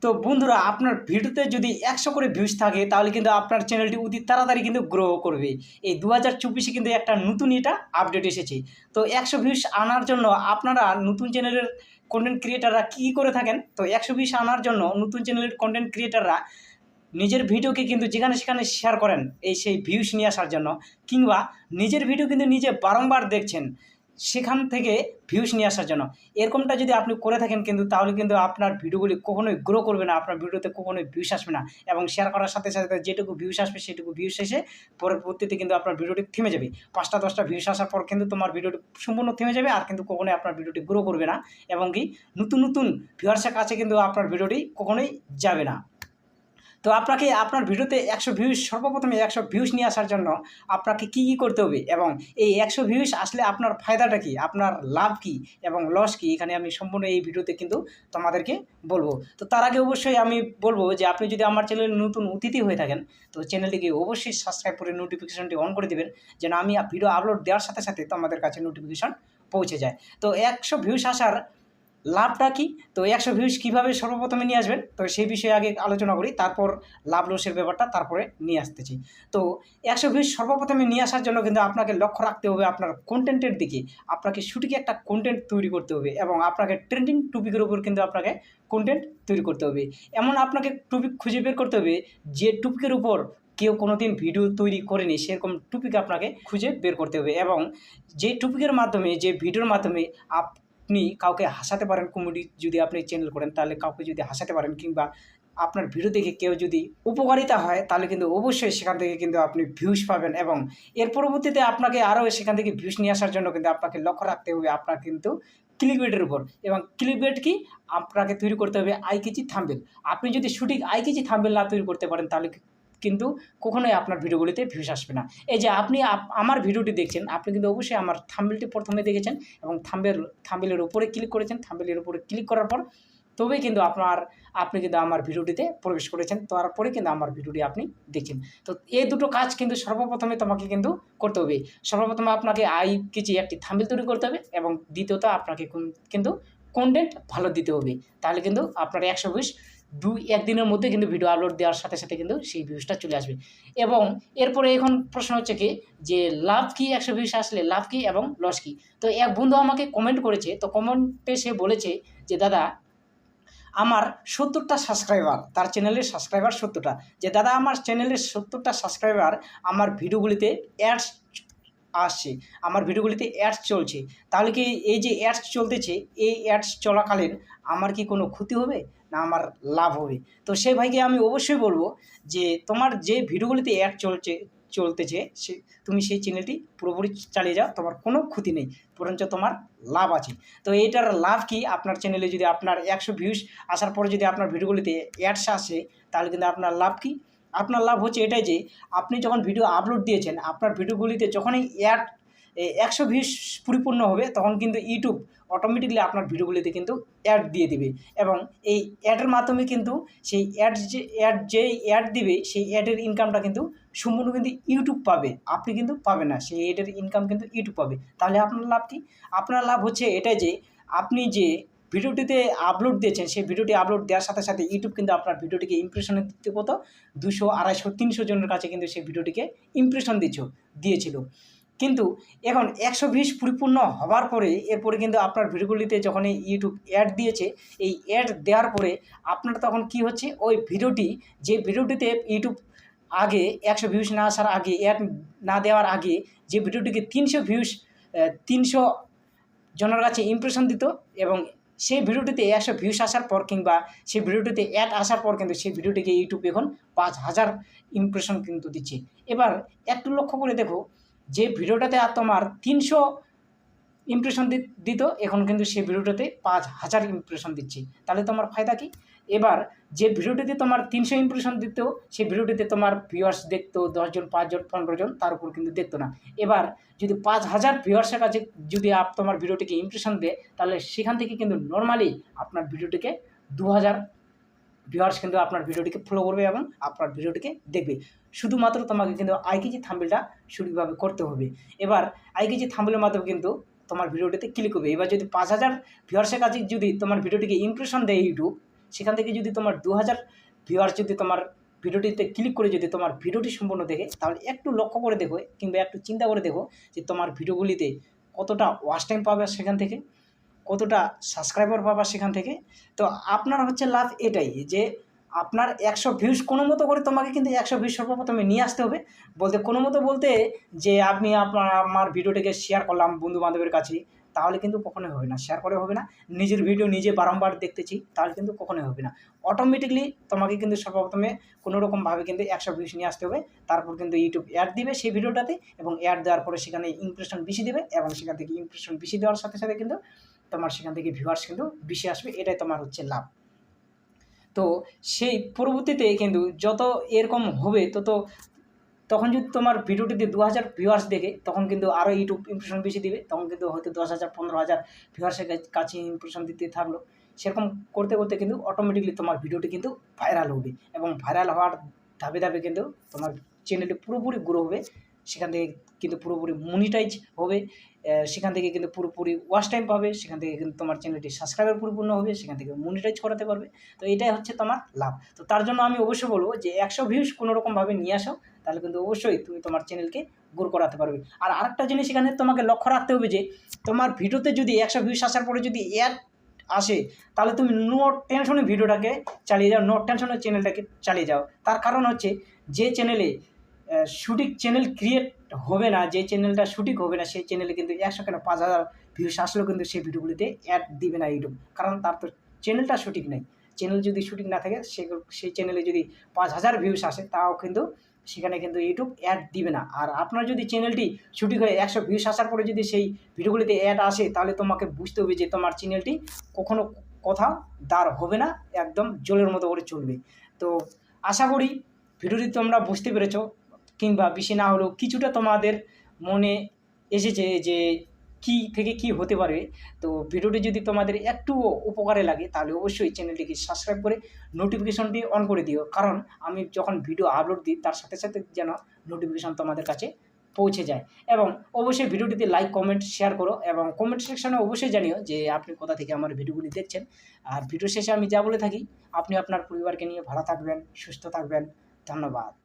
তো বন্ধুরা, আপনার ভিডিওতে যদি 100 করে ভিউজ থাকে তাহলে কিন্তু আপনার চ্যানেলটি অতি তাড়াতাড়ি কিন্তু গ্রো করবে। এই 2024-এ কিন্তু একটা নতুন এটা আপডেট এসেছে। তো 100 ভিউজ আনার জন্য আপনারা নতুন চ্যানেলের কন্টেন্ট ক্রিয়েটাররা কী করে থাকেন, তো 100 ভিউজ আনার জন্য নতুন চ্যানেলের কন্টেন্ট ক্রিয়েটাররা নিজের ভিডিওকে কিন্তু যেখানে সেখানে শেয়ার করেন সেই ভিউজ নিয়ে আসার জন্য, কিংবা নিজের ভিডিও কিন্তু নিজে বারংবার দেখছেন সেখান থেকে ভিউজ নিয়ে আসার জন্য। এরকমটা যদি আপনি করে থাকেন কিন্তু তাহলে কিন্তু আপনার ভিডিওগুলি কখনোই গ্রো করবে না, আপনার ভিডিওতে কখনোই ভিউজ আসবে না, এবং শেয়ার করার সাথে সাথে যেটুকু ভিউজ আসবে সেটুকু ভিউজ এসে পরবর্তীতে কিন্তু আপনার ভিডিওটি থেমে যাবে। 5টা 10টা ভিউজ আসার পর কিন্তু তোমার ভিডিওটি সম্পূর্ণ থেমে যাবে, আর কিন্তু কখনোই আপনার ভিডিওটি গ্রো করবে না, এবং কি নতুন নতুন ভিউয়ার্সের কাছে কিন্তু আপনার ভিডিওটি কখনোই যাবে না। তো আপনাকে আপনার ভিডিওতে 100 ভিউজ, সর্বপ্রথমে 100 ভিউজ নিয়ে আসার জন্য আপনাকে কী কী করতে হবে, এবং এই 100 ভিউজ আসলে আপনার ফায়দাটা কী, আপনার লাভ কী এবং লস কী, এখানে আমি সম্পূর্ণ এই ভিডিওতে কিন্তু তোমাদেরকে বলবো। তো তার আগে অবশ্যই আমি বলবো যে আপনি যদি আমার চ্যানেলের নতুন অতিথি হয়ে থাকেন তো চ্যানেলটিকে অবশ্যই সাবস্ক্রাইব করে নোটিফিকেশনটি অন করে দেবেন, যেন আমি ভিডিও আপলোড দেওয়ার সাথে সাথে তোমাদের কাছে নোটিফিকেশন পৌঁছে যায়। তো 100 ভিউজ আসার লাভটা কী, তো 100 ভিউজ কীভাবে সর্বপ্রথমে নিয়ে আসবেন, তো সেই বিষয়ে আগে আলোচনা করি, তারপর লাভ লসের ব্যাপারটা তারপরে নিয়ে আসতেছি। তো 100 ভিউজ সর্বপ্রথমে নিয়ে আসার জন্য কিন্তু আপনাকে লক্ষ্য রাখতে হবে আপনার কন্টেন্টের দিকে। আপনাকে সঠিক একটা কন্টেন্ট তৈরি করতে হবে, এবং আপনাকে ট্রেন্ডিং টপিকের উপর কিন্তু আপনাকে কন্টেন্ট তৈরি করতে হবে। এমন আপনাকে টপিক খুঁজে বের করতে হবে যে টপিকের উপর কেউ কোনোদিন ভিডিও তৈরি করেনি, সেরকম টপিক আপনাকে খুঁজে বের করতে হবে, এবং যে টপিকের মাধ্যমে, যে ভিডিওর মাধ্যমে আপনি কাউকে হাসাতে পারেন। কমেডি যদি আপনি চ্যানেল করেন তাহলে কাউকে যদি হাসাতে পারেন, কিংবা আপনার ভিডিও দেখে কেউ যদি উপকারিতা হয় তাহলে কিন্তু অবশ্যই সেখান থেকে কিন্তু আপনি ভিউজ পাবেন, এবং এর পরবর্তীতে আপনাকে আরও সেখান থেকে ভিউজ নিয়ে আসার জন্য কিন্তু আপনাকে লক্ষ্য রাখতে হবে আপনার কিন্তু ক্লিকবেটের উপর। এবং ক্লিকবেট কি, আপনাকে তৈরি করতে হবে আইকিজি থাম্বনেল। আপনি যদি সঠিক আইকিজি থাম্বনেল না তৈরি করতে পারেন তাহলে কিন্তু কখনোই আপনার ভিডিওগুলিতে ভিউজ আসবে না। এই যে আপনি আমার ভিডিওটি দেখছেন, আপনি কিন্তু অবশ্যই আমার থাম্বনেলটি প্রথমে দেখেছেন, এবং থাম্বনেলের উপরে ক্লিক করেছেন। থাম্বনেলের উপরে ক্লিক করার পর তবেই কিন্তু আপনি কিন্তু আমার ভিডিওটিতে প্রবেশ করেছেন, তারপরে কিন্তু আমার ভিডিওটি আপনি দেখছেন। তো এই দুটো কাজ কিন্তু সর্বপ্রথমে তোমাকে কিন্তু করতে হবে। সর্বপ্রথমে আপনাকে আইকিজি একটি থাম্বনেল তৈরি করতে হবে, এবং দ্বিতীয়ত আপনাকে কিন্তু কন্টেন্ট ভালো দিতে হবে। তাহলে কিন্তু আপনার 100 ভিউজ 2-1 দিনের মধ্যে কিন্তু ভিডিও আপলোড দেওয়ার সাথে সাথে কিন্তু সেই ভিউজটা চলে আসবে। এবং এরপরে এখন প্রশ্ন হচ্ছে কি, যে লাভ কী, 100 ভিউজ আসলে লাভ কী এবং লস কী। তো এক বন্ধু আমাকে কমেন্ট করেছে, তো কমেন্টে সে বলেছে যে দাদা, আমার 70টা সাবস্ক্রাইবার, তার চ্যানেলের সাবস্ক্রাইবার 70টা, যে দাদা আমার চ্যানেলের 70টা সাবস্ক্রাইবার, আমার ভিডিওগুলিতে অ্যাডস আসছে, আমার ভিডিওগুলিতে অ্যাডস চলছে, তাহলে কি এই যে অ্যাডস চলতেছে, এই অ্যাডস চলাকালীন আমার কি কোনো ক্ষতি হবে না আমার লাভ হবে? তো সেই ভাইকে আমি অবশ্যই বলবো যে তোমার যে ভিডিওগুলিতে অ্যাড চলতেছে তুমি সেই চ্যানেলটি পুরোপুরি চালিয়ে যাও, তোমার কোনো ক্ষতি নেই, বরঞ্চ তোমার লাভ আছে। তো এইটার লাভ কি, আপনার চ্যানেলে যদি আপনার 100 ভিউজ আসার পরে যদি আপনার ভিডিওগুলিতে অ্যাডস আসে তাহলে কিন্তু আপনার লাভ কি, আপনার লাভ হচ্ছে এটাই যে আপনি যখন ভিডিও আপলোড দিয়েছেন, আপনার ভিডিওগুলিতে যখনই 100 ভিউজ পরিপূর্ণ হবে তখন কিন্তু ইউটিউব অটোমেটিকলি আপনার ভিডিওগুলিতে কিন্তু অ্যাড দিয়ে দিবে, এবং এই অ্যাডের মাধ্যমে কিন্তু সেই অ্যাড দিবে সেই অ্যাডের ইনকামটা কিন্তু সম্পূর্ণ কিন্তু ইউটিউব পাবে, আপনি কিন্তু পাবেন না, সেই অ্যাডের ইনকাম কিন্তু ইউটিউব পাবে। তাহলে আপনার লাভ কি, আপনার লাভ হচ্ছে এটাই যে আপনি যে ভিডিওটিতে আপলোড দিয়েছেন সেই ভিডিওটি আপলোড দেওয়ার সাথে সাথে ইউটিউব কিন্তু আপনার ভিডিওটিকে ইমপ্রেশনে দিতে কত 200, 250, 300 জনের কাছে কিন্তু সেই ভিডিওটিকে ইমপ্রেশন দিয়েছিল। কিন্তু এখন 100 ভিউজ পরিপূর্ণ হওয়ার পরে এরপরে কিন্তু আপনার ভিডিওগুলিতে যখন ইউটিউব অ্যাড দিয়েছে, এই অ্যাড দেওয়ার পরে আপনার তখন কি হচ্ছে, ওই ভিডিওটি, যে ভিডিওটিতে ইউটিউব আগে 100 ভিউজ না আসার আগে, অ্যাড না দেওয়ার আগে যে ভিডিওটিকে 300 ভিউজ 300 জনের কাছে ইমপ্রেশন দিত, এবং সেই ভিডিওটিতে 100 ভিউজ আসার পর কিংবা সেই ভিডিওটিতে অ্যাড আসার পর কিন্তু সেই ভিডিওটিকে ইউটিউব এখন 5000 ইমপ্রেশন কিন্তু দিচ্ছে। এবার একটু লক্ষ্য করে দেখো, যে ভিডিওটাতে আর তোমার 300 ইমপ্রেশন দিত, এখন কিন্তু সেই ভিডিওটাতে 5000 ইমপ্রেশন দিচ্ছে, তাহলে তোমার ফায়দা কী? এবার যে ভিডিওটিতে তোমার 300 ইমপ্রেশন দিত সেই ভিডিওটিতে তোমার ভিউয়ার্স দেখতো 10 জন, 5 জন, 15 জন, তার উপর কিন্তু দেখতো না। এবার যদি 5000 ভিউয়ার্সের কাছে যদি তোমার ভিডিওটিকে ইমপ্রেশন দেয় তাহলে সেখান থেকে কিন্তু নর্মালি আপনার ভিডিওটিকে 2000 ভিউয়ার্স কিন্তু আপনার ভিডিওটিকে ফলো করবে এবং আপনার ভিডিওটিকে দেখবে। শুধুমাত্র তোমাকে কিন্তু আইকিজি থাম্বনেলটা সঠিকভাবে করতে হবে। এবার আইকিজি থাম্বনেলের মাধ্যমে কিন্তু তোমার ভিডিওটিতে ক্লিক করবে। এবার যদি 5000 ভিউয়ার্সের কাছে যদি তোমার ভিডিওটিকে ইমপ্রেশন দেয় ইউটিউব, সেখান থেকে যদি তোমার 2000 ভিউয়ার্স যদি তোমার ভিডিওটিতে ক্লিক করে যদি তোমার ভিডিওটি সম্পূর্ণ দেখে, তাহলে একটু লক্ষ্য করে দেখো কিংবা একটু চিন্তা করে দেখো যে তোমার ভিডিওগুলিতে কতটা ওয়াচ টাইম পাবে সেখান থেকে, কতটা সাবস্ক্রাইবার পাবা সেখান থেকে। তো আপনার হচ্ছে লাভ এটাই যে আপনার 100 ভিউজ কোনো মতো করে তোমাকে কিন্তু 100 ভিউজ সর্বপ্রথমে নিয়ে আসতে হবে। কোনো মতো বলতে যে আমি আমার ভিডিওটাকে শেয়ার করলাম বন্ধু-বান্ধবের কাছে, তাহলে কিন্তু কখনোই হবে না। শেয়ার করে হবে না। নিজের ভিডিও নিজে বারংবার দেখতেছি, তাহলে কিন্তু কখনোই হবে না। অটোমেটিকলি তোমাকে কিন্তু সর্বপ্রথমে কোনোরকমভাবে কিন্তু 100 ভিউজ নিয়ে আসতে হবে। তারপর কিন্তু ইউটিউব অ্যাড দিবে সেই ভিডিওটাতে, এবং অ্যাড দেওয়ার পরে সেখানে ইমপ্রেশন বেশি দেবে, এবং সেখান থেকে ইমপ্রেশন বেশি দেওয়ার সাথে সাথে কিন্তু তোমার সেখান থেকে ভিউয়ার্স কিন্তু বেশি আসবে। এটাই তোমার হচ্ছে লাভ। তো সেই পরবর্তীতে কিন্তু যত এরকম হবে তখন যদি তোমার ভিডিওটিতে 2000 ভিউয়ার্স দেখে, তখন কিন্তু আরও ইউটিউব ইমপ্রেশন বেশি দিবে। তখন কিন্তু হয়তো 10,000 15,000 ভিউয়ার্সের কাছে ইমপ্রেশন দিতে থাকলো। সেরকম করতে করতে কিন্তু অটোমেটিকলি তোমার ভিডিওটি কিন্তু ভাইরাল হবে, এবং ভাইরাল হওয়ার ধাপে ধাপে কিন্তু তোমার চ্যানেলটি পুরোপুরি গ্রো হবে। সেখান থেকে কিন্তু পুরোপুরি মনিটাইজ হবে, সেখান থেকে কিন্তু পুরোপুরি ওয়াচ টাইম পাবে, সেখান থেকে কিন্তু তোমার চ্যানেলটি সাবস্ক্রাইবার পরিপূর্ণ হবে, সেখান থেকে মনিটাইজ করাতে পারবে। তো এটাই হচ্ছে তোমার লাভ। তো তার জন্য আমি অবশ্যই বলবো যে 100 ভিউজ কোনোরকমভাবে নিয়ে আসো, তাহলে কিন্তু অবশ্যই তুমি তোমার চ্যানেলকে গ্রো করাতে পারবে। আর আরেকটা জিনিস এখানে তোমাকে লক্ষ্য রাখতে হবে যে তোমার ভিডিওতে যদি 100 ভিউজ আসার পরে যদি অ্যাড আসে, তাহলে তুমি নো টেনশনে ভিডিওটাকে চালিয়ে যাও, নো টেনশনে চ্যানেলটাকে চালিয়ে যাও। তার কারণ হচ্ছে যে চ্যানেলে সঠিক চ্যানেল ক্রিয়েট হবে না, যে চ্যানেলটা সঠিক হবে না, সেই চ্যানেলে কিন্তু 100 কেন 5,000 ভিউস আসলেও কিন্তু সেই ভিডিওগুলিতে অ্যাড দিবে না ইউটিউব, কারণ তার তো চ্যানেলটা সঠিক নেই। চ্যানেল যদি সঠিক না থাকে, সেই চ্যানেলে যদি 5,000 ভিউস আসে, তাও কিন্তু সেখানে কিন্তু ইউটিউব অ্যাড দিবে না। আর আপনার যদি চ্যানেলটি সঠিক হয়ে 100 ভিউস আসার পরে যদি সেই ভিডিওগুলিতে অ্যাড আসে, তাহলে তোমাকে বুঝতে হবে যে তোমার চ্যানেলটি কখনো কোথাও দাঁড় হবে না, একদম জলের মতো করে চলবে। তো আশা করি ভিডিওটি তোমরা বুঝতে পেরেছো, কিংবা বেশি না হলেও কিছুটা তোমাদের মনে এসেছে যে কী থেকে কী হতে পারে। তো ভিডিওটি যদি তোমাদের একটুও উপকারে লাগে, তাহলে অবশ্যই চ্যানেলটিকে সাবস্ক্রাইব করে নোটিফিকেশনটি অন করে দিও, কারণ আমি যখন ভিডিও আপলোড দিই তার সাথে সাথে যেন নোটিফিকেশন তোমাদের কাছে পৌঁছে যায়। এবং অবশ্যই ভিডিওটিতে লাইক কমেন্ট শেয়ার করো, এবং কমেন্ট সেকশনে অবশ্যই জানিও যে আপনি কোথা থেকে আমার ভিডিওগুলি দেখছেন। আর ভিডিও শেষে আমি যা বলে থাকি, আপনি আপনার পরিবারকে নিয়ে ভালো থাকবেন, সুস্থ থাকবেন। ধন্যবাদ।